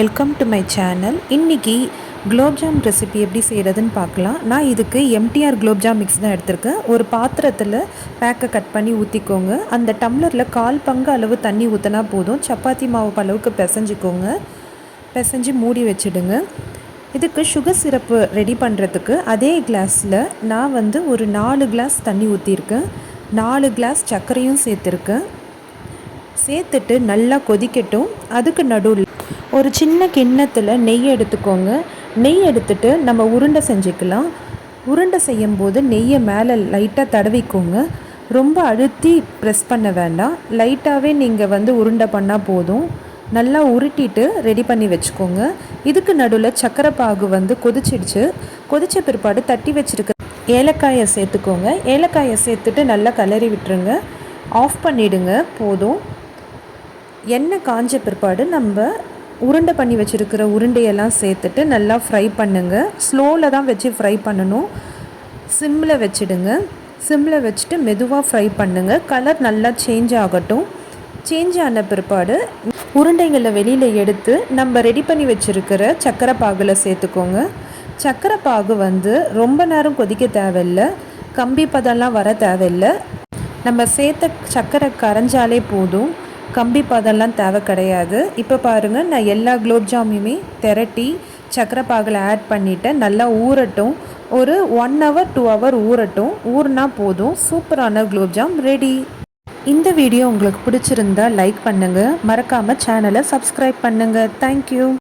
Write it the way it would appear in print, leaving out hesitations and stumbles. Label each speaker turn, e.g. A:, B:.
A: Welcome to my channel. இன்றைக்கி gulab jamun recipe எப்படி செய்கிறதுன்னு பார்க்கலாம். நான் இதுக்கு எம்டிஆர் குலோப்ஜாம் மிக்ஸ் தான் எடுத்திருக்கேன். ஒரு பாத்திரத்தில் பேக்கை கட் பண்ணி ஊற்றிக்கோங்க. அந்த டம்ளரில் 1/4 பங்கு அளவு தண்ணி ஊற்றினா போதும். சப்பாத்தி மாவு அளவுக்கு பிசைஞ்சிக்கோங்க. பிசைஞ்சு மூடி வச்சுடுங்க. இதுக்கு சுகர் சிரப்பு ரெடி பண்ணுறதுக்கு அதே கிளாஸில் நான் ஒரு 4 கிளாஸ் தண்ணி ஊற்றிருக்கேன். 4 கிளாஸ் சர்க்கரையும் சேர்த்துருக்கேன். சேர்த்துட்டு நல்லா கொதிக்கட்டும். அதுக்கு நடுவில் ஒரு சின்ன கிண்ணத்தில் நெய் எடுத்துக்கோங்க. நெய் எடுத்துட்டு நம்ம உருண்டை செஞ்சுக்கலாம். உருண்டை செய்யும்போது நெய்யை மேலே லைட்டாக தடவிக்கோங்க. ரொம்ப அழுத்தி ப்ரெஸ் பண்ண வேண்டாம். லைட்டாகவே நீங்கள் உருண்டை பண்ணால் போதும். நல்லா உருட்டிட்டு ரெடி பண்ணி வச்சுக்கோங்க. இதுக்கு நடுவில் சக்கரை பாகு கொதிச்சிடுச்சு. கொதித்த பிற்பாடு தட்டி வச்சுருக்க ஏலக்காயை சேர்த்துக்கோங்க. ஏலக்காயை சேர்த்துட்டு நல்லா கிளறி விட்டுருங்க. ஆஃப் பண்ணிவிடுங்க. போதும். எண்ணெய் காஞ்ச பிற்பாடு நம்ம உருண்டை பண்ணி வச்சுருக்கிற உருண்டையெல்லாம் சேர்த்துட்டு நல்லா ஃப்ரை பண்ணுங்கள். ஸ்லோவில் தான் வச்சு ஃப்ரை பண்ணணும். சிம்மில் வச்சுடுங்க. சிம்மில் வச்சுட்டு மெதுவாக ஃப்ரை பண்ணுங்கள். கலர் நல்லா சேஞ்ச் ஆகட்டும். சேஞ்ச் ஆன பிற்பாடு உருண்டைகளை வெளியில் எடுத்து நம்ம ரெடி பண்ணி வச்சுருக்கிற சக்கரை பாகில் சேர்த்துக்கோங்க. சக்கரை பாகு ரொம்ப நேரம் கொதிக்க தேவையில்லை. கம்பி பதம்லாம் வர தேவையில்லை. நம்ம சேர்த்த சக்கரை கரைஞ்சாலே போதும். கம்பி பதம்லாம் தேவை கிடையாது. இப்போ பாருங்கள், நான் எல்லா குலோப்ஜாமுமே திரட்டி சக்கரை பாகில் ஆட் பண்ணிவிட்டேன். நல்லா ஊறட்டும். ஒரு 1 hour 2 hour ஊறட்டும். ஊறினா போதும். சூப்பரான குலோப்ஜாம் ரெடி. இந்த வீடியோ உங்களுக்கு பிடிச்சிருந்தா லைக் பண்ணுங்கள். மறக்காமல் சேனலை சப்ஸ்கிரைப் பண்ணுங்கள். தேங்க்யூ.